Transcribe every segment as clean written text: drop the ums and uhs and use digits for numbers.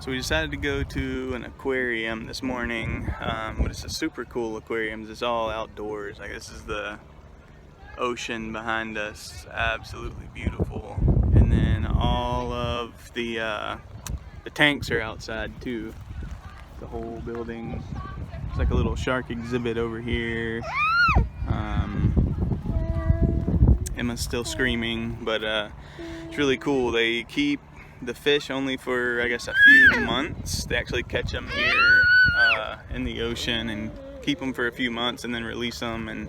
So we decided to go to an aquarium this morning, but it's a super cool aquarium. It's all outdoors. Like, this is the ocean behind us. It's absolutely beautiful. And then all of the tanks are outside too. The whole building. It's like a little shark exhibit over here. Emma's still screaming, but it's really cool. They keep the fish only for, I guess, a few months. They actually catch them here in the ocean and keep them for a few months and then release them, and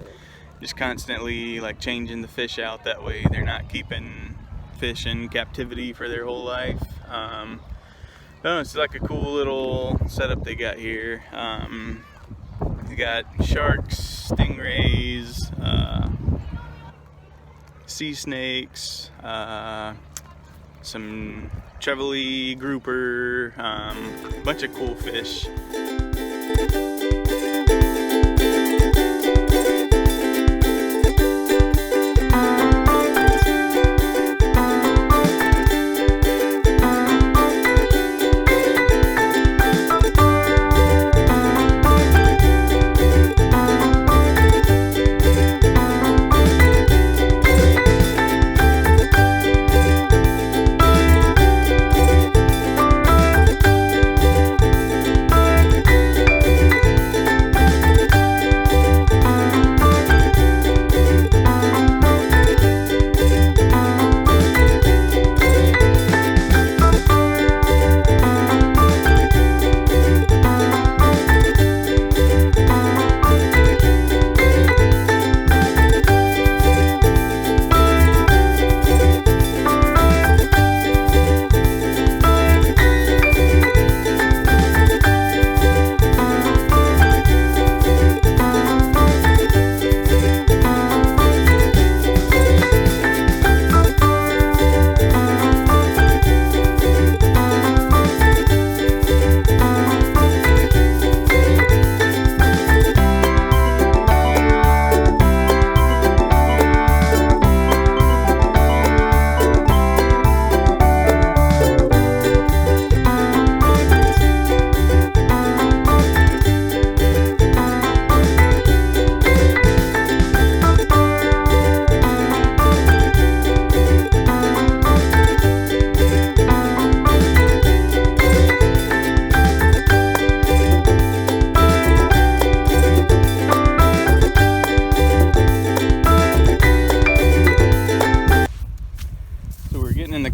just constantly like changing the fish out. That way they're not keeping fish in captivity for their whole life. It's like a cool little setup they got here. They got sharks, stingrays, sea snakes, some trevally grouper, a bunch of cool fish.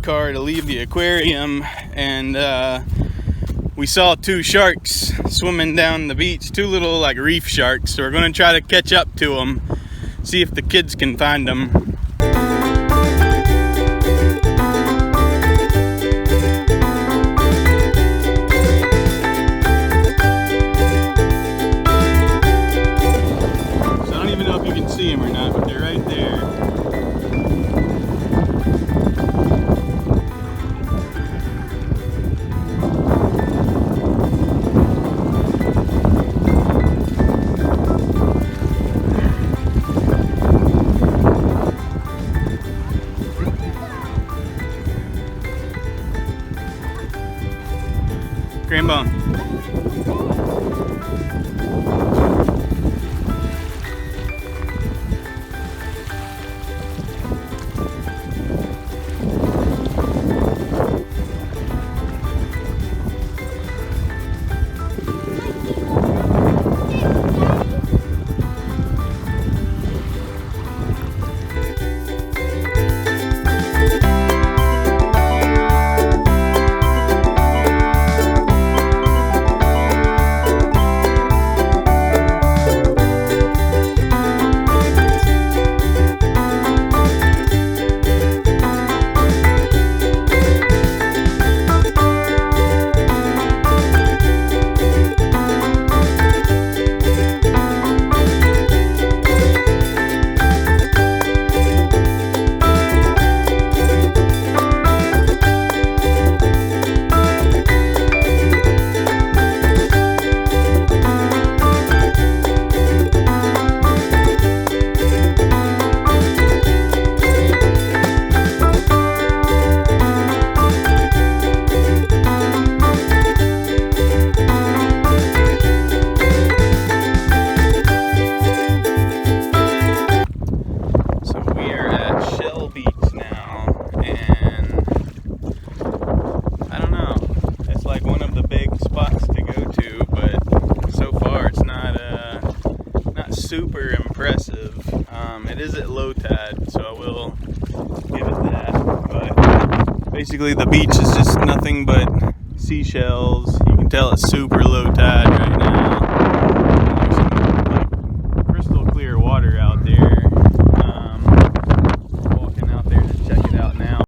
Car to leave the aquarium, and we saw two sharks swimming down the beach, two little like reef sharks. So we're going to try to catch up to them, see if the kids can find them. So I don't even know if you can see them or not, but they're right there. super impressive. It is at low tide, so I will give it that. But basically the beach is just nothing but seashells. You can tell it's super low tide right now. There's some like crystal clear water out there. Walking out there to check it out now.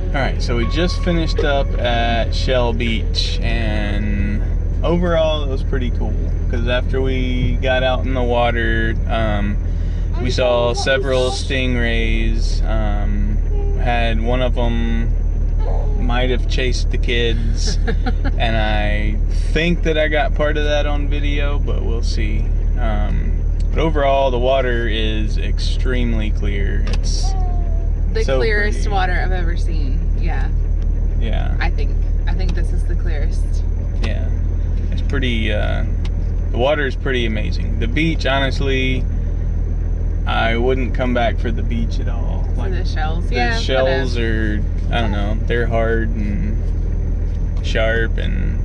Alright, so we just finished up at Shell Beach, and overall it was pretty cool because after we got out in the water, we saw several stingrays. Had one of them might have chased the kids, and I think that I got part of that on video, but we'll see. But overall, the water is extremely clear. It's the so clearest pretty. water I've ever seen. Yeah. Yeah. I think this is the clearest. Yeah. It's pretty, the water is pretty amazing. The beach, honestly, I wouldn't come back for the beach at all. For the shells, yeah. The shells are, I don't know, they're hard and sharp, and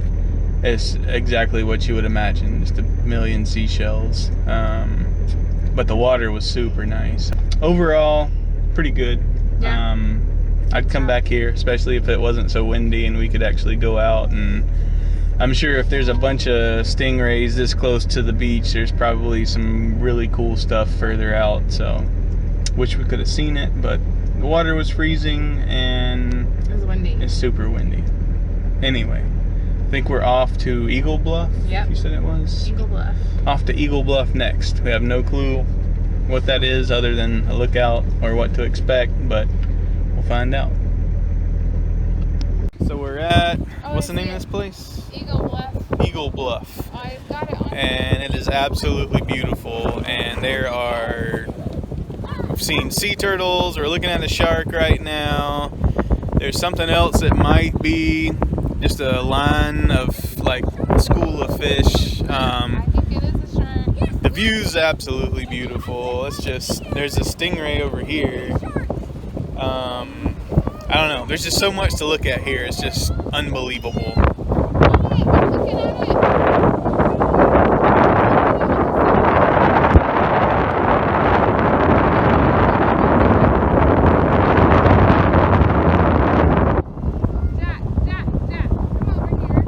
it's exactly what you would imagine, just a million seashells. But the water was super nice. Overall, pretty good. Yeah. I'd come back here, especially if it wasn't so windy and we could actually go out. And I'm sure if there's a bunch of stingrays this close to the beach, there's probably some really cool stuff further out. So, wish we could have seen it, but the water was freezing and It was windy. it's super windy. Anyway, I think we're off to Eagle Bluff. Yep. You said it was? Eagle Bluff. Off to Eagle Bluff next. We have no clue what that is other than a lookout or what to expect, but we'll find out. So we're at, what's the name of this place? Eagle Bluff. Eagle Bluff. I've got it on. And it is absolutely beautiful, and there are, we've seen sea turtles, we're looking at a shark right now. There's something else that might be just a line of like a school of fish. I think it is a shark. The view's absolutely beautiful. It's just, there's a stingray over here. I don't know. There's just so much to look at here. It's just unbelievable. Hey, I'm looking at it. Jack, come over here.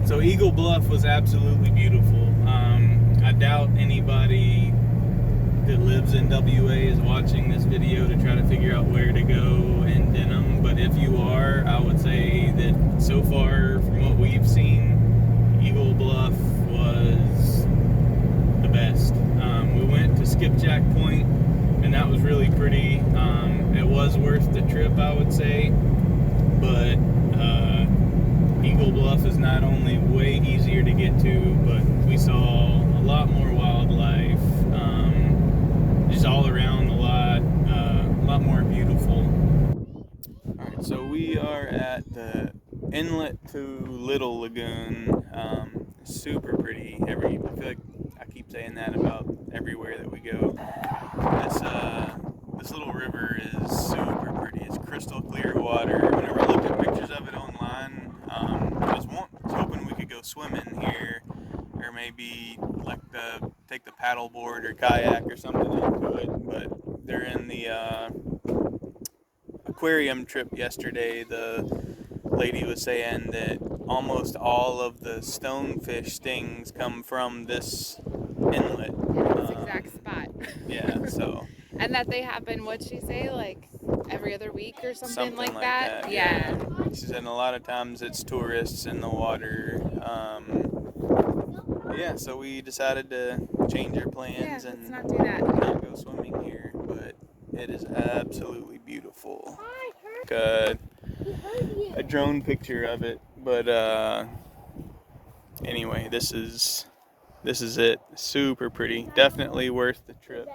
So Eagle Bluff was absolutely beautiful. I doubt anybody that lives in WA is watching this video to try to figure out where to go in Denham, but if you are, I would say that so far from what we've seen, Eagle Bluff was the best. We went to Skipjack Point, and that was really pretty. It was worth the trip, I would say, but Eagle Bluff is not only way easier to get to, but we saw a lot more wildlife, just all around a lot more beautiful. Alright, so we are at the inlet to Little Lagoon. Super pretty. I feel like I keep saying that about everywhere that we go. This little river is super pretty. It's crystal clear water. Whenever I looked at pictures of it online, I was hoping we could go swimming here, or maybe like take the paddle board or kayak or something into it. But during the aquarium trip yesterday, the lady was saying that almost all of the stonefish stings come from this inlet. Yeah, this exact spot. Yeah, so. And that they happen, what'd she say, like every other week or something like that? Yeah. She said a lot of times it's tourists in the water. Yeah, so we decided to change our plans and let's not do that. not go swimming here, but it is absolutely beautiful. A drone picture of it, but anyway, this is it. Super pretty. Definitely worth the trip.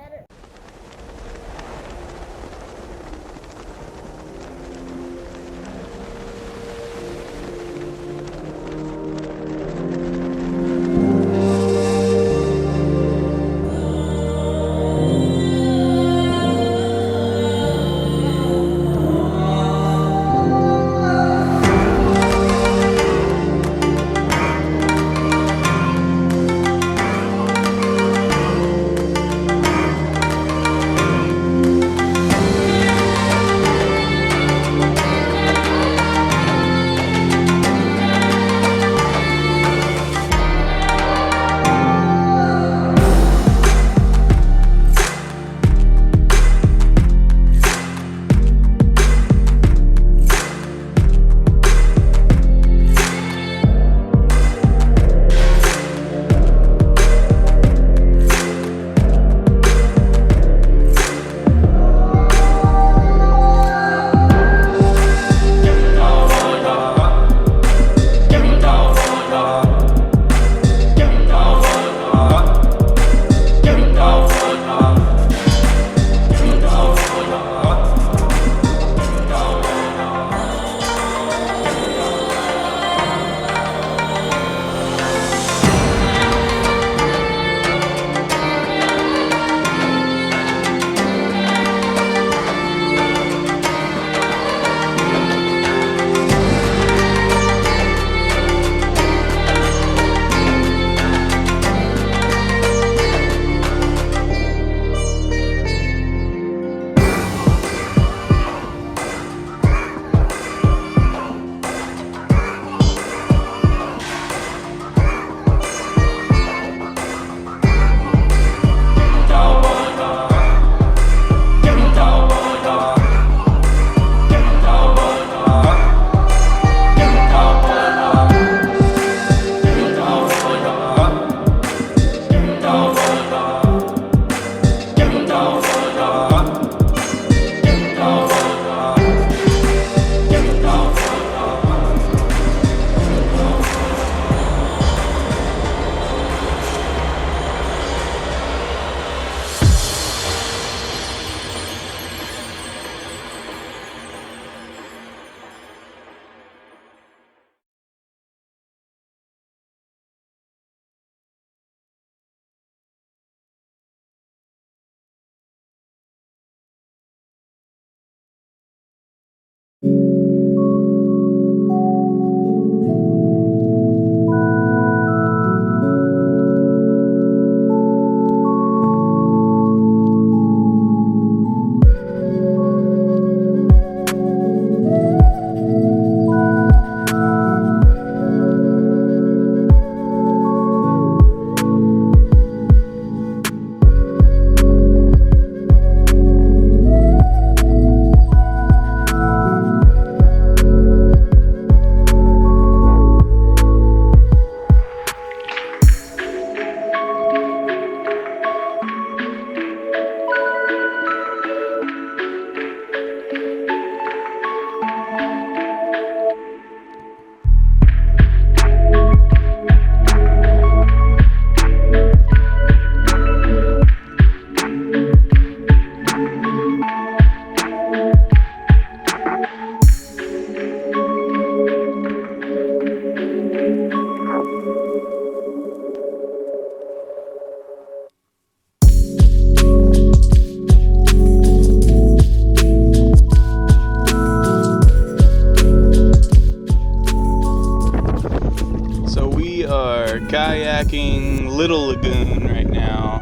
kayaking Little Lagoon right now.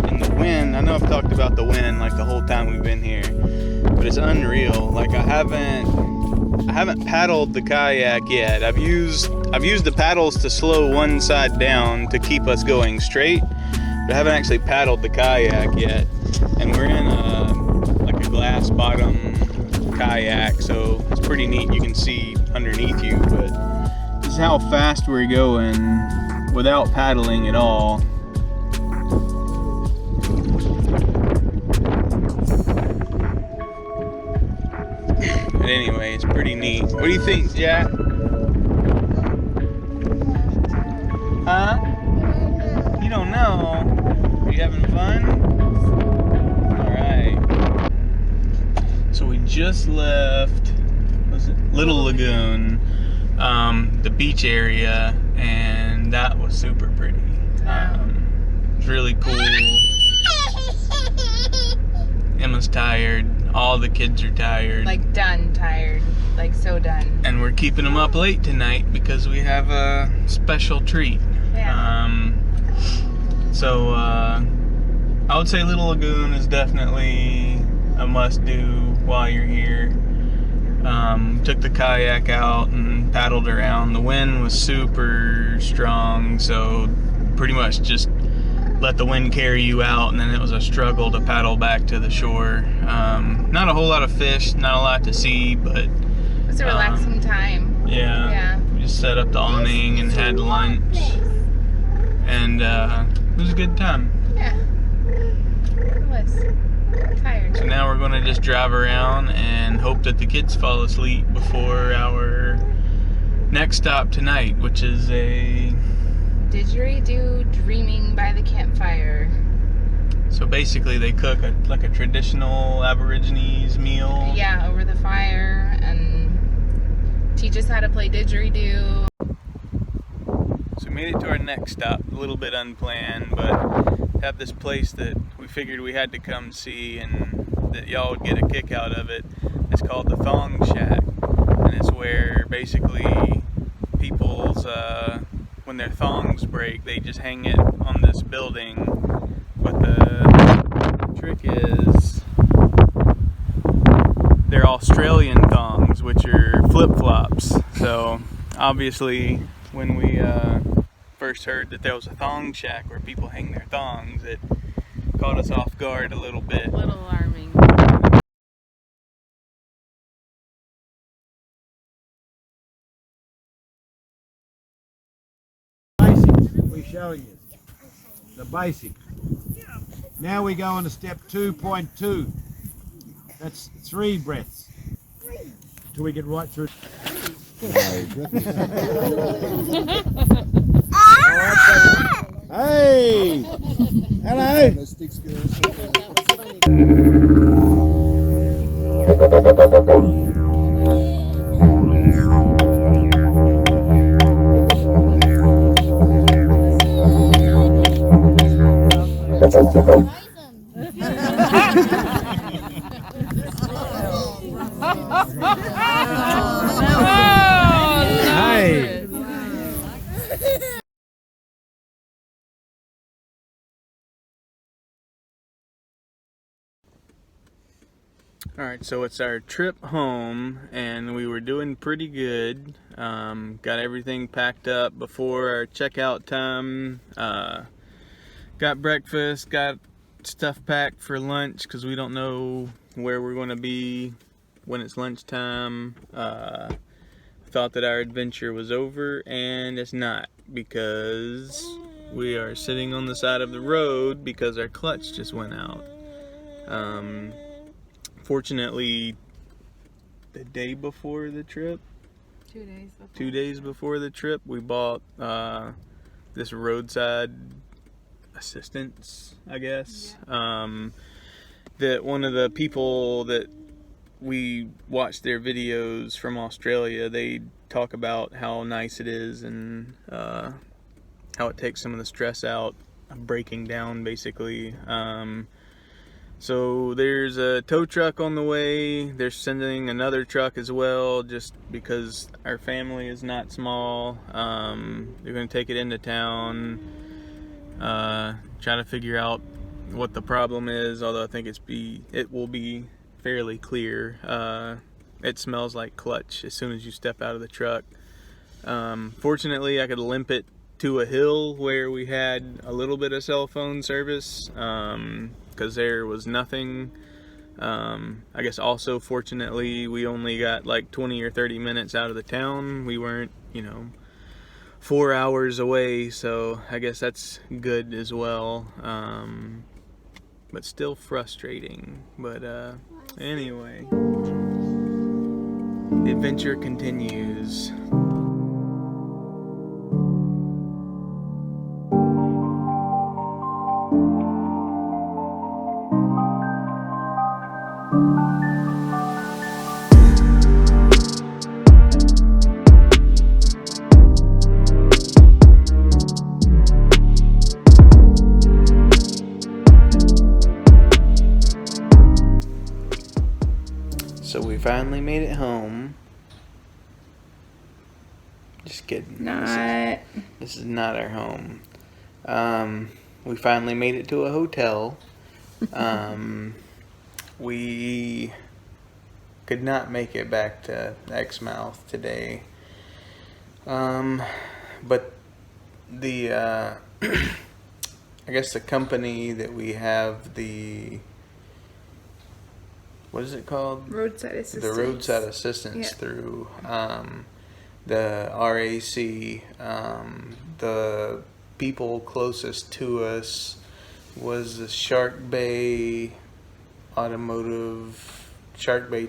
And the wind, I know I've talked about the wind like the whole time we've been here, but it's unreal. Like I haven't paddled the kayak yet. I've used the paddles to slow one side down to keep us going straight, but I haven't actually paddled the kayak yet. And we're in like a glass bottom kayak, so it's pretty neat. You can see underneath you, but this is how fast we're going without paddling at all. But anyway, it's pretty neat. What do you think, Jack? Huh? You don't know? Are you having fun? Alright. So we just left, was it Little Lagoon, the beach area, and that was super pretty. It's really cool. Emma's tired. All the kids are tired. Like done tired. Like so done. And we're keeping them up late tonight because we have a special treat. Yeah. So I would say Little Lagoon is definitely a must-do while you're here. Took the kayak out and paddled around. The wind was super strong, so pretty much just let the wind carry you out, and then it was a struggle to paddle back to the shore. Not a whole lot of fish, not a lot to see, but It was a relaxing time. yeah. Yeah. We just set up the awning and had lunch, and it was a good time. Yeah. It was. Tired. So now we're going to just drive around and hope that the kids fall asleep before our next stop tonight, which is a Didgeridoo dreaming by the campfire. So basically they cook like a traditional Aborigines meal. Yeah, over the fire, and teach us how to play didgeridoo. So we made it to our next stop, a little bit unplanned, but have this place that we figured we had to come see and that y'all would get a kick out of it. It's called the Thong Shack, and it's where basically people's when their thongs break, they just hang it on this building. But the trick is they're Australian thongs, which are flip-flops. So obviously when we first heard that there was a thong shack where people hang their thongs, it caught us off guard a little bit. A little alarming. We're showing you the basic. Now we go on to step 2.2. That's 3 breaths till we get right through. Hey! Hello! Hey! Alright, so it's our trip home, and we were doing pretty good. Got everything packed up before our checkout time. Got breakfast, got stuff packed for lunch because we don't know where we're going to be when it's lunchtime. Thought that our adventure was over, and it's not, because we are sitting on the side of the road because our clutch just went out. Fortunately, the day before the trip, 2 days before. 2 days before the trip, we bought this roadside assistance, I guess. Yeah. That one of the people that we watched their videos from Australia, they talk about how nice it is and how it takes some of the stress out of breaking down, basically. So there's a tow truck on the way. They're sending another truck as well, just because our family is not small. They're going to take it into town, try to figure out what the problem is. Although I think it will be fairly clear. It smells like clutch as soon as you step out of the truck. Fortunately, I could limp it to a hill where we had a little bit of cell phone service. Because there was nothing. I guess also fortunately we only got like 20 or 30 minutes out of the town. We weren't 4 hours away, so I guess that's good as well. But still frustrating. But anyway, the adventure continues. So we finally made it home. Just kidding. This is not our home. We finally made it to a hotel. We could not make it back to Exmouth today. But the I guess the company that we have what is it called? Roadside assistance. The roadside assistance through the RAC. The people closest to us was the Shark Bay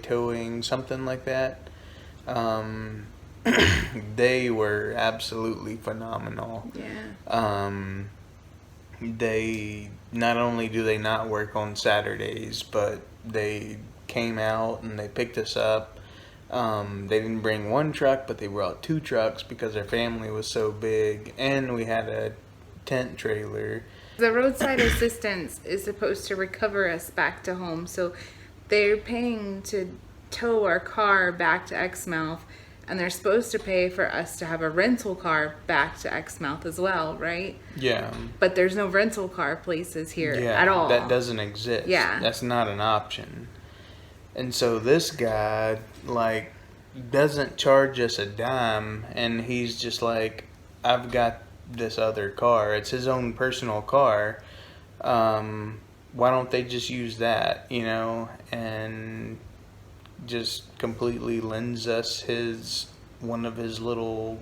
Towing, something like that. They were absolutely phenomenal. Yeah. They not only do they not work on Saturdays, but they came out and they picked us up. They didn't bring one truck, but they brought 2 trucks because their family was so big, and we had a tent trailer. The roadside assistance is supposed to recover us back to home, so they're paying to tow our car back to Exmouth, and they're supposed to pay for us to have a rental car back to Exmouth as well, right? Yeah. But there's no rental car places here Yeah, at all. that doesn't exist. Yeah. That's not an option. And so this guy, doesn't charge us a dime, and he's just like, I've got this other car. It's his own personal car. Why don't they just use that, and just completely lends us one of his little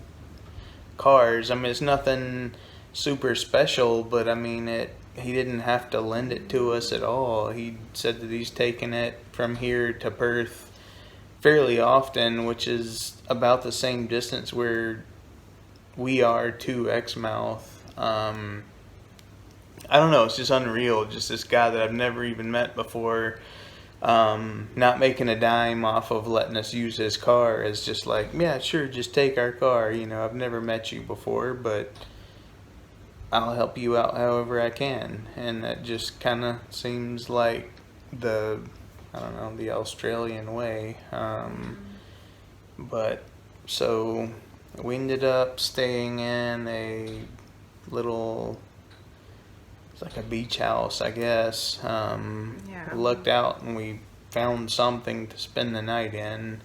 cars. I mean, it's nothing super special, but I mean, he didn't have to lend it to us at all. He said that he's taken it from here to Perth fairly often, which is about the same distance where we are to Exmouth. I don't know, it's just unreal. Just this guy that I've never even met before, not making a dime off of letting us use his car, is just like, yeah, sure, just take our car. I've never met you before, but I'll help you out however I can. And that just kind of seems like the Australian way. But so we ended up staying in a little, it's like a beach house, I guess. We looked out and we found something to spend the night in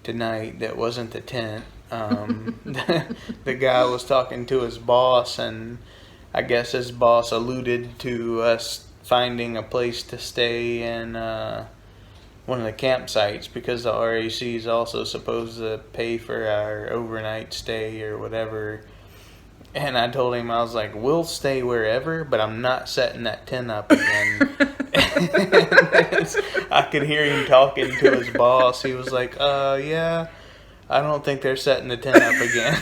tonight that wasn't the tent. The guy was talking to his boss, and I guess his boss alluded to us finding a place to stay in one of the campsites, because the RAC is also supposed to pay for our overnight stay or whatever. And I told him, I was like, we'll stay wherever, but I'm not setting that tent up again. I could hear him talking to his boss. He was like, yeah, I don't think they're setting the tent up again.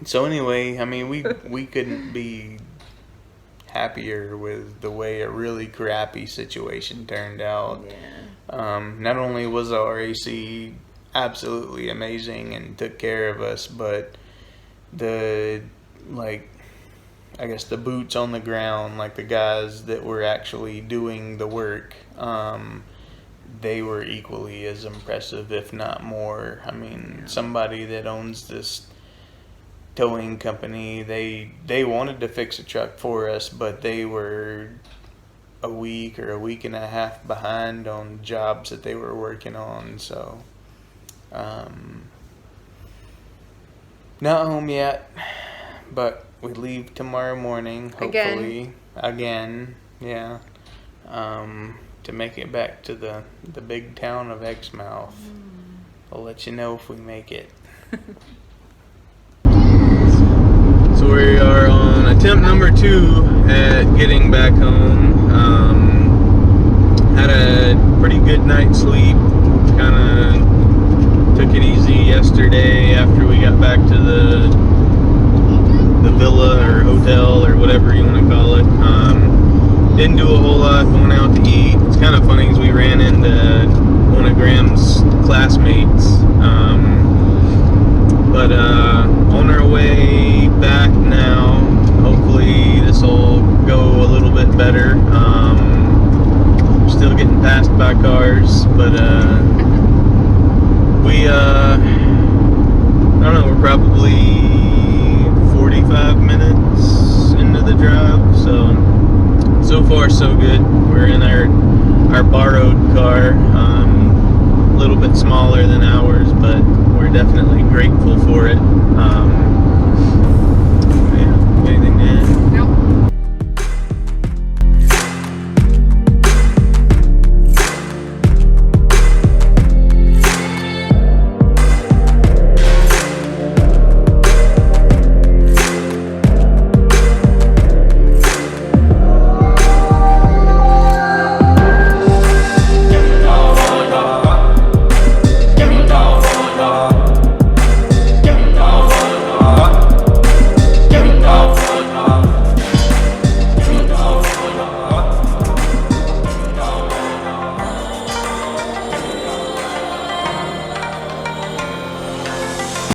So anyway, I mean, we couldn't be happier with the way a really crappy situation turned out. Yeah. Not only was the RAC absolutely amazing and took care of us, but I guess the boots on the ground, like the guys that were actually doing the work, they were equally as impressive, if not more. I mean, somebody that owns this towing company, they wanted to fix a truck for us, but they were a week or a week and a half behind on jobs that they were working on. So not home yet, but we leave tomorrow morning, hopefully again, yeah, to make it back to the big town of Exmouth. I'll let you know if we make it. So we are on attempt number 2 at getting back home. Had a pretty good night's sleep. Kind of took it easy yesterday after we got back to the villa or hotel or whatever you want to call it. Didn't do a whole lot going out to eat. It's kind of funny because we ran into one of Graham's classmates. But on our way back now, hopefully this will go a little bit better. Still getting passed by cars, but we I don't know, we're probably 45 minutes into the drive, so far so good. We're in our borrowed car, a little bit smaller than ours, but we're definitely grateful for it. Yeah, anything to add?